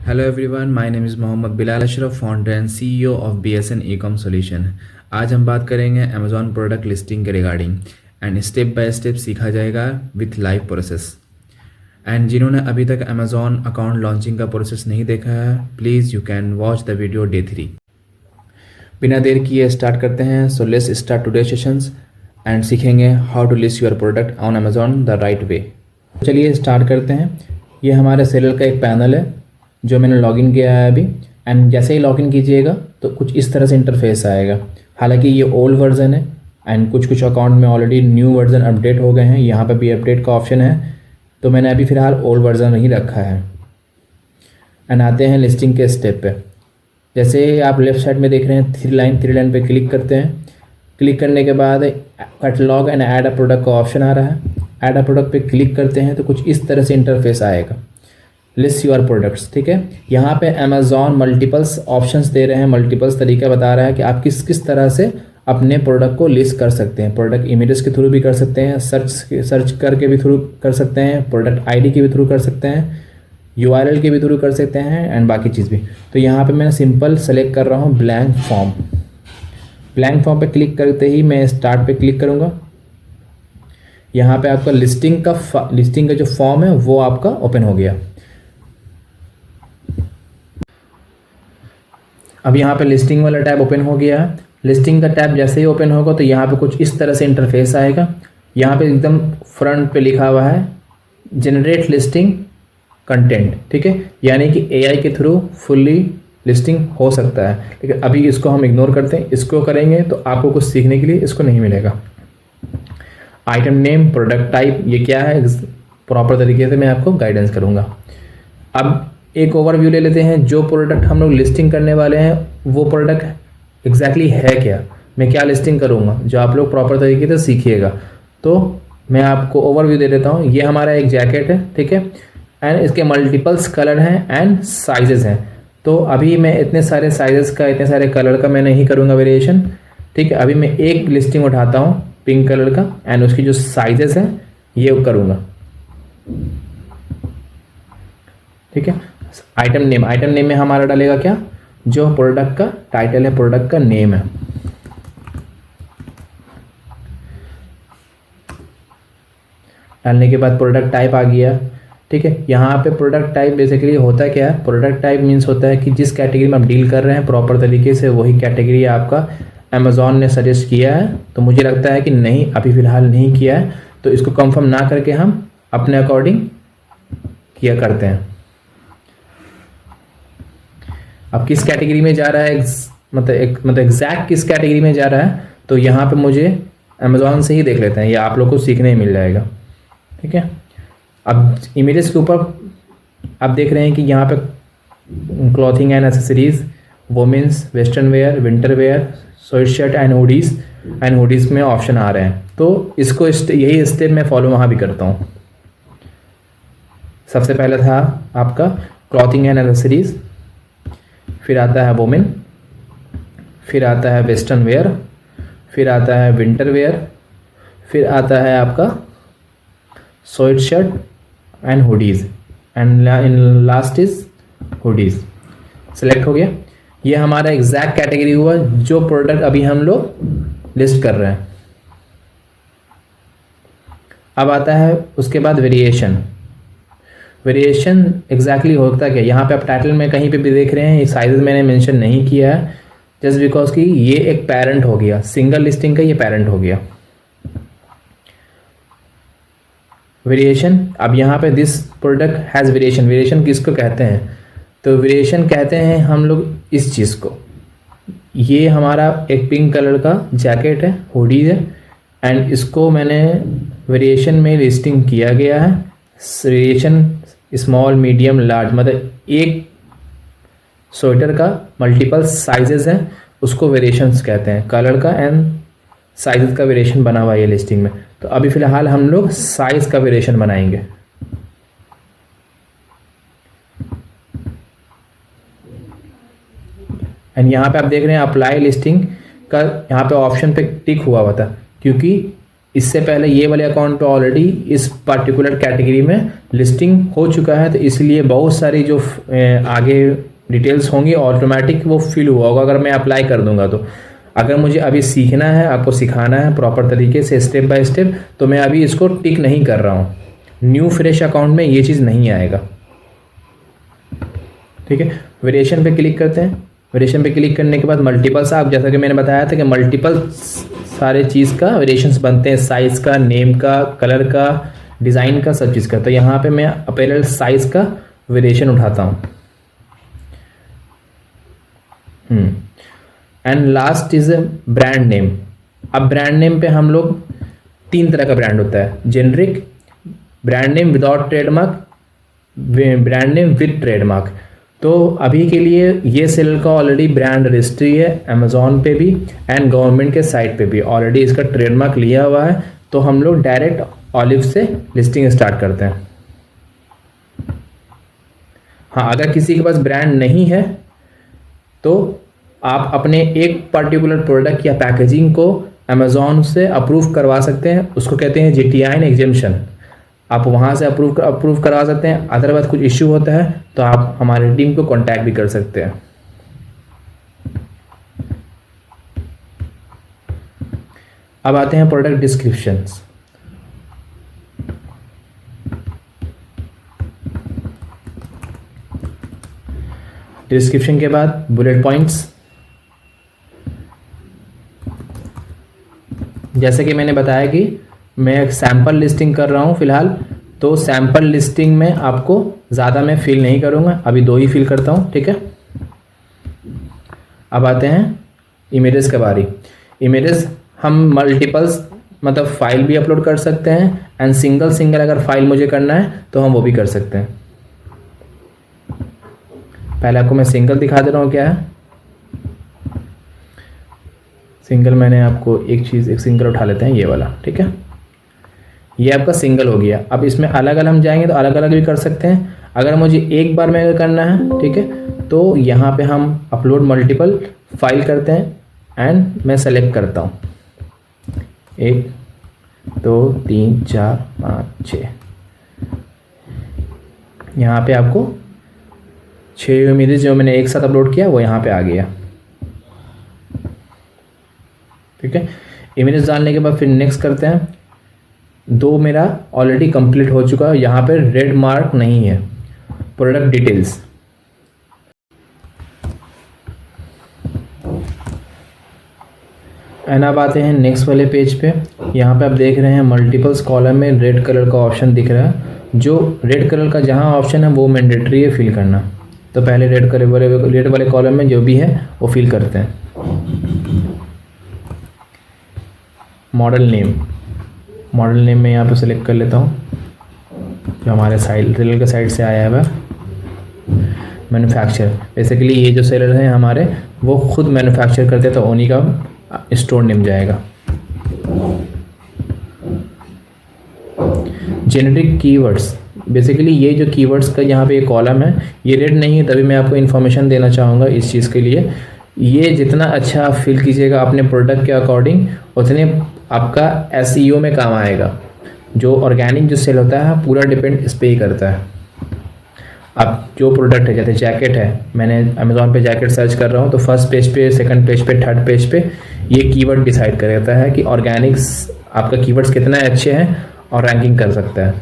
Hello everyone, my name is Mohammad Bilal Ashraf, founder and CEO of BSN ecom solution. आज हम बात करेंगे अमेजॉन प्रोडक्ट लिस्टिंग के regarding and step by step सीखा जाएगा विथ लाइव प्रोसेस। एंड जिन्होंने अभी तक अमेजॉन अकाउंट लॉन्चिंग का प्रोसेस नहीं देखा है, please you can watch the video day 3। बिना देर किए स्टार्ट करते हैं। So let's start today sessions and सीखेंगे how to list your product on Amazon the right way. चलिए स्टार्ट करते हैं। ये हमारे सेलर का एक पैनल है जो मैंने लॉगिन किया है अभी। एंड जैसे ही लॉगिन कीजिएगा तो कुछ इस तरह से इंटरफेस आएगा। हालांकि ये ओल्ड वर्जन है एंड कुछ अकाउंट में ऑलरेडी न्यू वर्जन अपडेट हो गए हैं। यहाँ पे भी अपडेट का ऑप्शन है, तो मैंने अभी फ़िलहाल ओल्ड वर्जन ही रखा है। एंड आते हैं लिस्टिंग के स्टेप पे। जैसे आप लेफ्ट साइड में देख रहे हैं थ्री लाइन पे क्लिक करते हैं। क्लिक करने के बाद catalogue and add a product का ऑप्शन आ रहा है। ऐड अ प्रोडक्ट पे क्लिक करते हैं तो कुछ इस तरह से इंटरफेस आएगा। लिस्ट योर प्रोडक्ट्स, ठीक है। यहाँ पे अमेजॉन मल्टीपल्स ऑप्शंस दे रहे हैं, मल्टीपल्स तरीका बता रहा है कि आप किस तरह से अपने प्रोडक्ट को लिस्ट कर सकते हैं। प्रोडक्ट इमेजेस के थ्रू भी कर सकते हैं, सर्च करके भी थ्रू कर सकते हैं, प्रोडक्ट आईडी के भी थ्रू कर सकते हैं, URL के भी थ्रू कर सकते हैं एंड बाकी चीज़ भी। तो यहाँ पे मैं सिंपल सेलेक्ट कर रहा हूँ ब्लैंक फॉर्म। ब्लैंक फॉर्म पे क्लिक करते ही मैं स्टार्ट पे क्लिक करूँगा। यहाँ पे आपका लिस्टिंग का जो फॉर्म है वो आपका ओपन हो गया। अब यहाँ पे लिस्टिंग वाला टैब ओपन हो गया है। लिस्टिंग का टैब जैसे ही ओपन होगा तो यहाँ पे कुछ इस तरह से इंटरफेस आएगा। यहाँ पे एकदम फ्रंट पे लिखा हुआ है जनरेट लिस्टिंग कंटेंट, ठीक है। यानी कि AI के थ्रू फुल्ली लिस्टिंग हो सकता है। लेकिन अभी इसको हम इग्नोर करते हैं। इसको करेंगे तो आपको कुछ सीखने के लिए इसको नहीं मिलेगा। आइटम नेम, प्रोडक्ट टाइप, ये क्या है प्रॉपर तरीके से मैं आपको गाइडेंस करूँगा। अब एक ओवरव्यू ले लेते हैं। जो प्रोडक्ट हम लोग लिस्टिंग करने वाले हैं वो प्रोडक्ट एग्जैक्टली है क्या, मैं क्या लिस्टिंग करूँगा, जो आप लोग प्रॉपर तरीके से सीखिएगा। तो मैं आपको ओवरव्यू दे देता हूँ। ये हमारा एक जैकेट है, ठीक है। एंड इसके मल्टीपल्स कलर हैं एंड साइजेस हैं। तो अभी मैं इतने सारे साइजेस का, इतने सारे कलर का मैं नहीं करूँगा वेरिएशन, ठीक है। अभी मैं एक लिस्टिंग उठाता हूँ पिंक कलर का एंड उसकी जो साइजेस हैं ये करूँगा, ठीक है। आइटम नेम में हमारा डालेगा क्या, जो प्रोडक्ट का टाइटल है, प्रोडक्ट का नेम है। डालने के बाद प्रोडक्ट टाइप आ गया, ठीक है। यहाँ पे प्रोडक्ट टाइप बेसिकली होता क्या है, प्रोडक्ट टाइप मीन्स होता है कि जिस कैटेगरी में आप डील कर रहे हैं प्रॉपर तरीके से वही कैटेगरी आपका अमेजॉन ने सजेस्ट किया है। तो मुझे लगता है कि नहीं, अभी फ़िलहाल नहीं किया है, तो इसको कंफर्म ना करके हम अपने अकॉर्डिंग किया करते हैं। अब किस कैटेगरी में जा रहा है, मतलब एग्जैक्ट किस कैटेगरी में जा रहा है, तो यहाँ पे मुझे अमेजॉन से ही देख लेते हैं, ये आप लोग को सीखने ही मिल जाएगा, ठीक है। अब इमेजेस के ऊपर आप देख रहे हैं कि यहाँ पे clothing and accessories, women's, western wear, winter wear, sweatshirt and hoodies में ऑप्शन आ रहे हैं। तो इसको यही स्टेप मैं फॉलो वहाँ भी करता हूँ। सबसे पहले था आपका क्लॉथिंग एंड एसेसरीज, फिर आता है वोमेन, फिर आता है वेस्टर्न वेयर, फिर आता है विंटर वेयर, फिर आता है आपका sweat shirt and hoodies and last is hoodies. Select हो गया। ये हमारा एग्जैक्ट कैटेगरी हुआ जो प्रोडक्ट अभी हम लोग लिस्ट कर रहे हैं। अब आता है उसके बाद वेरिएशन एग्जैक्टली होता क्या, यहाँ पे आप टाइटल में कहीं पे भी देख रहे हैं ये साइजेस मैंने मेंशन नहीं किया है, जस्ट बिकॉज कि ये एक पेरेंट हो गया, सिंगल लिस्टिंग का ये पेरेंट हो गया। वेरिएशन, अब यहाँ पे दिस प्रोडक्ट हैज़ वेरिएशन किसको कहते हैं, तो वेरिएशन कहते हैं हम लोग इस चीज़ को। ये हमारा एक पिंक कलर का जैकेट है, हुडीज है, एंड इसको मैंने वेरिएशन में लिस्टिंग किया गया है। वेरिएशन स्मॉल, मीडियम, लार्ज, मतलब एक स्वेटर का मल्टीपल साइजेस हैं, उसको वेरिएशंस कहते हैं। कलर का एंड साइजेस का वेरिएशन बना हुआ है ये लिस्टिंग में। तो अभी फ़िलहाल हम लोग साइज़ का वेरिएशन बनाएंगे। एंड यहाँ पे आप देख रहे हैं अप्लाई लिस्टिंग का यहाँ पे ऑप्शन पे टिक हुआ था, क्योंकि इससे पहले ये वाले अकाउंट पे ऑलरेडी इस पर्टिकुलर कैटेगरी में लिस्टिंग हो चुका है, तो इसलिए बहुत सारी जो आगे डिटेल्स होंगी ऑटोमेटिक वो फिल हुआ होगा अगर मैं अप्लाई कर दूंगा तो। अगर मुझे अभी सीखना है, आपको सिखाना है प्रॉपर तरीके से स्टेप बाय स्टेप, तो मैं अभी इसको टिक नहीं कर रहा हूँ। न्यू फ्रेश अकाउंट में ये चीज़ नहीं आएगा। ठीक है, वेरिएशन पे क्लिक करते हैं। वेरिएशन पे क्लिक करने के बाद मल्टीपल्स, आप जैसा कि मैंने बताया था कि मल्टीपल सारे चीज़ का वेरिएशंस बनते हैं, साइज़ का, नेम का, कलर का, डिज़ाइन का, सब चीज़ का। तो यहाँ पे मैं अपैरल साइज़ का वेरिएशन उठाता हूँ। And last is brand name. अब ब्रांड नेम पे हम लोग 3 तरह का ब्रांड होता है, generic, brand name without trademark, brand name with trademark. तो अभी के लिए ये सेलर का ऑलरेडी ब्रांड रजिस्ट्री है अमेज़ॉन पे भी एंड गवर्नमेंट के साइट पे भी ऑलरेडी इसका ट्रेडमार्क लिया हुआ है। तो हम लोग डायरेक्ट ऑलिव से लिस्टिंग स्टार्ट करते हैं। हाँ, अगर किसी के पास ब्रांड नहीं है तो आप अपने एक पर्टिकुलर प्रोडक्ट या पैकेजिंग को अमेज़ॉन से अप्रूव करवा सकते हैं, उसको कहते हैं GTIN एग्जेम्पशन। आप वहाँ से अप्रूव करवा सकते हैं। अदरवाइज कुछ इश्यू होता है तो आप हमारी टीम को कांटेक्ट भी कर सकते हैं। अब आते हैं प्रोडक्ट डिस्क्रिप्शंस। डिस्क्रिप्शन के बाद बुलेट पॉइंट्स। जैसे कि मैंने बताया कि मैं एक सैम्पल लिस्टिंग कर रहा हूँ फ़िलहाल, तो सैम्पल लिस्टिंग में आपको ज़्यादा मैं फिल नहीं करूँगा, अभी 2 ही फिल करता हूँ। ठीक है, अब आते हैं इमेजेस के बारे। इमेजेस हम मल्टीपल्स मतलब फाइल भी अपलोड कर सकते हैं एंड सिंगल अगर फाइल मुझे करना है तो हम वो भी कर सकते हैं। पहले आपको मैं सिंगल दिखा दे रहा हूँ क्या है। सिंगल मैंने आपको एक सिंगल उठा लेते हैं, ये वाला। ठीक है, ये आपका सिंगल हो गया। अब इसमें अलग अलग हम जाएंगे तो अलग अलग भी कर सकते हैं। अगर मुझे एक बार में अगर करना है, ठीक है, तो यहाँ पे हम अपलोड मल्टीपल फाइल करते हैं एंड मैं सेलेक्ट करता हूँ 1 2 3 4 5 6। यहाँ पे आपको 6 इमेजेस जो मैंने एक साथ अपलोड किया वो यहाँ पे आ गया। ठीक है, इमेजेस डालने के बाद फिर नेक्स्ट करते हैं। 2 मेरा ऑलरेडी कंप्लीट हो चुका है, यहाँ पे रेड मार्क नहीं है। प्रोडक्ट डिटेल्स, एंड अब आते हैं नेक्स्ट वाले पेज पे। यहाँ पे आप देख रहे हैं मल्टीपल्स कॉलम में रेड कलर का ऑप्शन दिख रहा है। जो रेड कलर का जहाँ ऑप्शन है वो मैंडेटरी है फिल करना। तो पहले रेड वाले कॉलम में जो भी है वो फिल करते हैं। मॉडल नेम में यहाँ पे सेलेक्ट कर लेता हूँ, जो हमारे सेलर के साइड से आया है। मैन्युफैक्चर, बेसिकली ये जो सेलर हैं हमारे वो खुद मैन्युफैक्चर करते हैं तो उन्हीं का स्टोर नेम जाएगा। जेनेरिक कीवर्ड्स, बेसिकली ये जो कीवर्ड्स का यहाँ पे एक कॉलम है, ये रेड नहीं है तभी मैं आपको इन्फॉर्मेशन देना चाहूँगा इस चीज़ के लिए। ये जितना अच्छा आप फिल कीजिएगा अपने प्रोडक्ट के अकॉर्डिंग, उतने आपका SEO में काम आएगा। जो ऑर्गेनिक जो सेल होता है पूरा डिपेंड इस पर ही करता है। अब जो प्रोडक्ट है, जैसे जैकेट है, मैंने अमेज़ॉन पे जैकेट सर्च कर रहा हूँ तो फर्स्ट पेज पे, सेकंड पेज पे, थर्ड पेज पे ये कीवर्ड डिसाइड करता है कि ऑर्गेनिक्स आपका कीवर्ड्स कितना अच्छे हैं और रैंकिंग कर सकता है।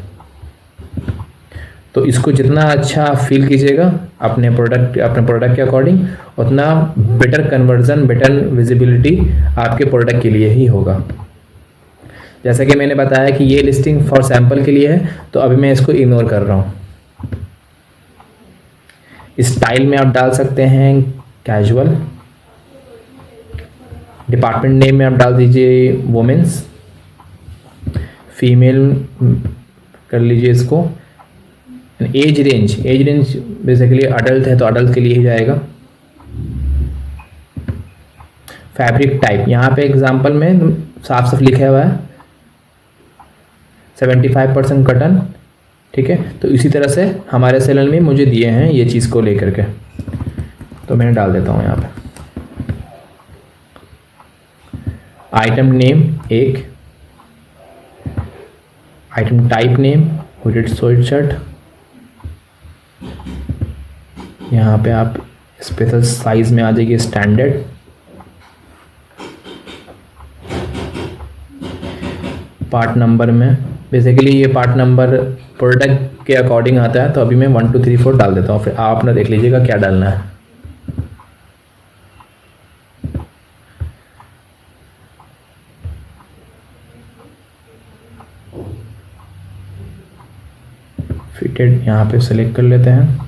तो इसको जितना अच्छा फिल कीजिएगा अपने प्रोडक्ट के अकॉर्डिंग, उतना बेटर कन्वर्जन, बेटर विजिबिलिटी आपके प्रोडक्ट के लिए ही होगा। जैसा कि मैंने बताया कि ये लिस्टिंग फॉर सैंपल के लिए है, तो अभी मैं इसको इग्नोर कर रहा हूँ। स्टाइल में आप डाल सकते हैं कैजुअल। डिपार्टमेंट नेम में आप डाल दीजिए वुमेन्स, फीमेल कर लीजिए इसको। एज रेंज बेसिकली अडल्ट है तो अडल्ट के लिए ही जाएगा। फैब्रिक टाइप, यहाँ पे एग्जांपल में साफ लिखा हुआ है 75% कॉटन। ठीक है, तो इसी तरह से हमारे सेलर में मुझे दिए हैं ये चीज़ को लेकर के, तो मैंने डाल देता हूँ यहाँ पे। Item name 1, item type name hooded sweat shirt, यहाँ पे आप स्पेशल साइज में आ जाएगी स्टैंडर्ड, पार्ट नंबर में बेसिकली ये पार्ट नंबर प्रोडक्ट के अकॉर्डिंग आता है, तो अभी मैं 1 2 3 4 डाल देता हूँ, फिर आप अपना देख लीजिएगा क्या डालना है। फिटेड यहाँ पे सेलेक्ट कर लेते हैं,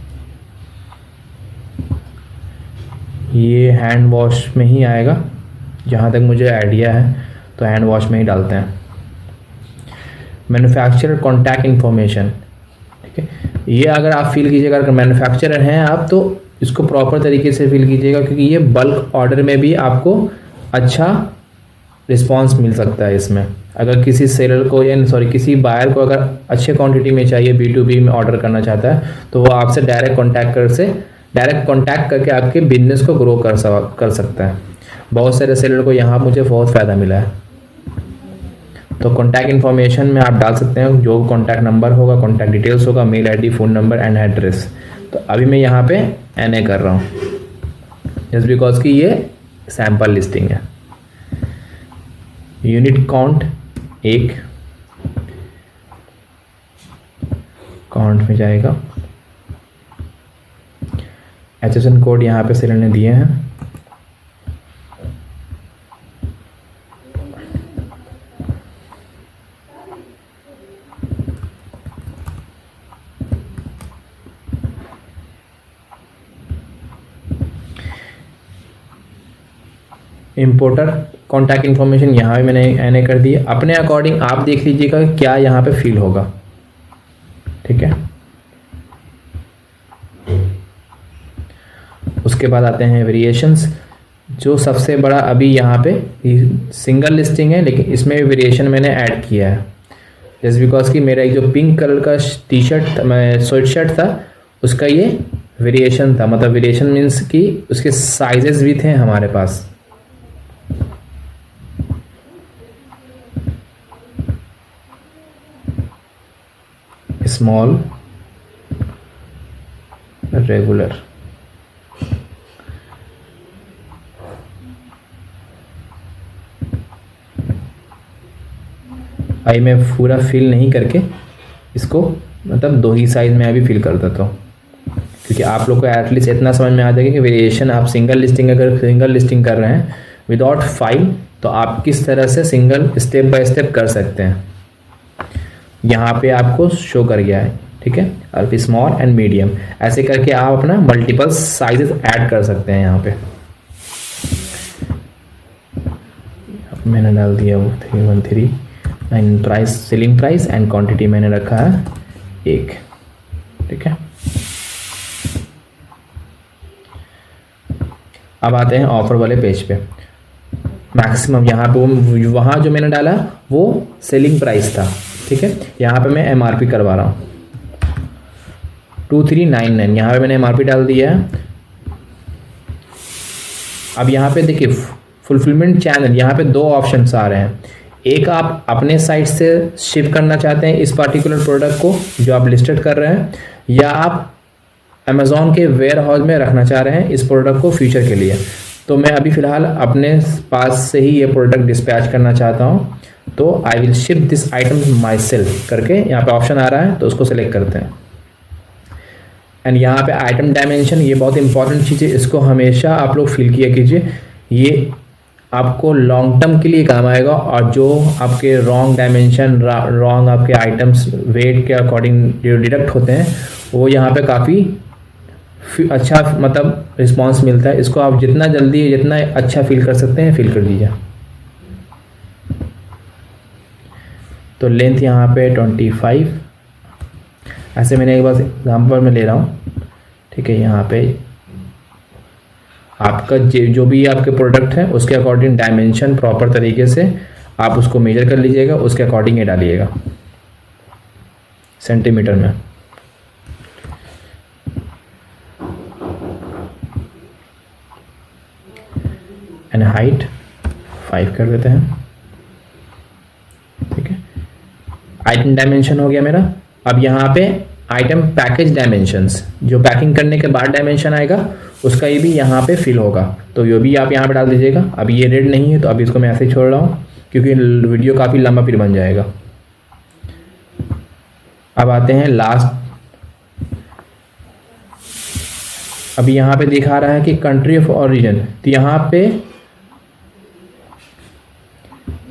ये हैंड वॉश में ही आएगा जहाँ तक मुझे आइडिया है, तो हैंड वॉश में ही डालते हैं। मैन्युफैक्चरर कॉन्टैक्ट इन्फॉर्मेशन, ठीक है, ये अगर आप फिल कीजिएगा, अगर मैन्युफैक्चरर हैं आप तो इसको प्रॉपर तरीके से फिल कीजिएगा, क्योंकि ये बल्क ऑर्डर में भी आपको अच्छा रिस्पांस मिल सकता है इसमें। अगर किसी सेलर को या सॉरी किसी बायर को अगर अच्छे क्वांटिटी में चाहिए, B2B में ऑर्डर करना चाहता है, तो वो आपसे डायरेक्ट कॉन्टैक्ट करके आपके बिजनेस को ग्रो कर सकता है। बहुत सारे सेलर को यहाँ मुझे बहुत फ़ायदा मिला है। तो कॉन्टैक्ट इन्फॉर्मेशन में आप डाल सकते हैं जो कॉन्टैक्ट नंबर होगा, कॉन्टैक्ट डिटेल्स होगा, mail ID, phone number and address. तो अभी मैं यहाँ पे NA कर रहा हूँ जस्ट बिकॉज कि ये सैम्पल लिस्टिंग है। यूनिट काउंट 1 काउंट में जाएगा। HSN कोड यहाँ पे सेलर ने दिए हैं। इम्पोर्टर कॉन्टैक्ट इन्फॉर्मेशन यहाँ भी मैंने NA कर दी है। अपने अकॉर्डिंग आप देख लीजिएगा क्या यहाँ पे फिल होगा, ठीक है। उसके बाद आते हैं वेरिएशंस, जो सबसे बड़ा अभी यहाँ पे सिंगल लिस्टिंग है, लेकिन इसमें वेरिएशन मैंने ऐड किया है जस्ट बिकॉज कि मेरा एक जो पिंक कलर का T-शर्ट मैं स्वेट शर्ट था उसका ये वेरिएशन था। मतलब वेरिएशन मीन्स कि उसके साइजेस भी थे हमारे पास। स्मॉल, रेगुलर, भाई मैं पूरा फिल नहीं करके इसको मतलब 2 ही साइज में अभी फिल कर देता हूँ, क्योंकि आप लोग को एटलीस्ट इतना समझ में आ जाएगा कि वेरिएशन आप सिंगल लिस्टिंग कर रहे हैं विदाउट फाइल, तो आप किस तरह से सिंगल स्टेप बाय स्टेप कर सकते हैं। यहाँ पे आपको शो कर गया है, ठीक है। और फिर स्मॉल एंड मीडियम ऐसे करके आप अपना मल्टीपल साइजेस ऐड कर सकते हैं। यहाँ पे मैंने डाल दिया वो 313 and price, selling price and quantity मैंने रखा है 1, ठीक है। अब आते हैं ऑफर वाले पेज पे। मैक्सिमम यहाँ पे वहाँ जो मैंने डाला वो सेलिंग प्राइस था, ठीक है। यहाँ पे मैं MRP करवा रहा हूँ 2399, यहाँ पे मैंने MRP डाल दिया है। अब यहाँ पे देखिए फुलफिलमेंट चैनल, यहाँ पे 2 ऑप्शंस आ रहे हैं। एक आप अपने साइट से शिप करना चाहते हैं इस पार्टिकुलर प्रोडक्ट को जो आप लिस्टेड कर रहे हैं, या आप अमेज़ॉन के वेयर हाउस में रखना चाह रहे हैं इस प्रोडक्ट को फ्यूचर के लिए। तो मैं अभी फ़िलहाल अपने पास से ही ये प्रोडक्ट डिस्पैच करना चाहता हूँ, तो I will ship this item my self करके यहाँ पे ऑप्शन आ रहा है, तो उसको सेलेक्ट करते हैं। एंड यहाँ पे आइटम डायमेंशन, ये बहुत इंपॉर्टेंट चीज़ है, इसको हमेशा आप लोग फिल किया कीजिए, ये आपको लॉन्ग टर्म के लिए काम आएगा। और जो आपके रॉन्ग डायमेंशन, रॉन्ग आपके आइटम्स वेट के अकॉर्डिंग जो डिडक्ट होते हैं, वो यहाँ पे काफ़ी अच्छा मतलब रिस्पांस मिलता है। इसको आप जितना जल्दी जितना अच्छा फील कर सकते हैं फील कर दीजिए। तो लेंथ यहाँ पे 25, ऐसे मैंने एक बार एग्जाम्पल में ले रहा हूँ, ठीक है। यहाँ पे आपका जो भी आपके प्रोडक्ट है उसके अकॉर्डिंग डायमेंशन प्रॉपर तरीके से आप उसको मेजर कर लीजिएगा, उसके अकॉर्डिंग ये डालिएगा सेंटीमीटर में। एंड हाइट 5 कर देते हैं, ठीक है। आइटम डायमेंशन हो गया मेरा। अब यहाँ पे आइटम पैकेज डायमेंशंस, जो पैकिंग करने के बाद डायमेंशन आएगा उसका ये भी यहाँ पे फिल होगा, तो ये भी आप यहाँ पे डाल दीजिएगा। अब ये रेड नहीं है तो अभी इसको मैं ऐसे ही छोड़ रहा हूँ क्योंकि वीडियो काफ़ी लंबा फिर बन जाएगा। अब आते हैं लास्ट। अभी यहाँ पे दिखा रहा है कि कंट्री ऑफ ओरिजिन, तो यहाँ पे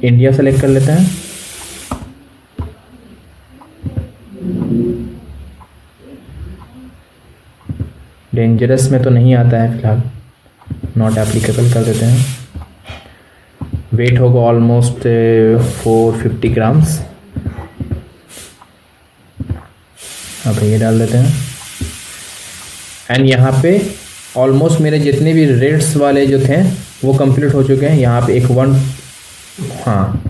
इंडिया सेलेक्ट कर लेते हैं। डेंजरस में तो नहीं आता है फिलहाल, नॉट एप्लीकेबल कर देते हैं। वेट होगा ऑलमोस्ट 450 ग्राम्स। अब ये डाल देते हैं। एंड यहाँ पे ऑलमोस्ट मेरे जितने भी रेट्स वाले जो थे वो कंप्लीट हो चुके हैं। यहाँ पे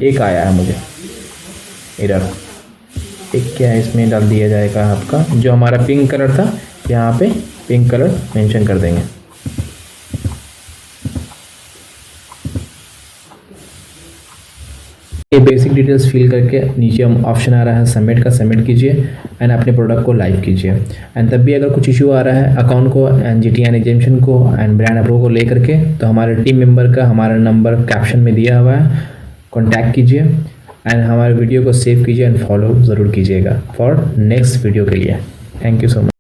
एक आया है मुझे एरर। एक क्या है इसमें डाल दिया जाएगा आपका, जो हमारा पिंक कलर था यहाँ पे पिंक कलर मेंशन कर देंगे। ये बेसिक डिटेल्स फिल करके नीचे हम ऑप्शन आ रहा है सबमिट का, सबमिट कीजिए एंड अपने प्रोडक्ट को लाइव कीजिए। एंड तब भी अगर कुछ इशू आ रहा है अकाउंट को एंड GTN एग्जेम्पशन को एंड ब्रांड अप्रूव को लेकर के, तो हमारे टीम मेंबर का हमारा नंबर कैप्शन में दिया हुआ है, कॉन्टैक्ट कीजिए एंड हमारे वीडियो को सेव कीजिए एंड फॉलो ज़रूर कीजिएगा फॉर नेक्स्ट वीडियो के लिए। Thank you so much.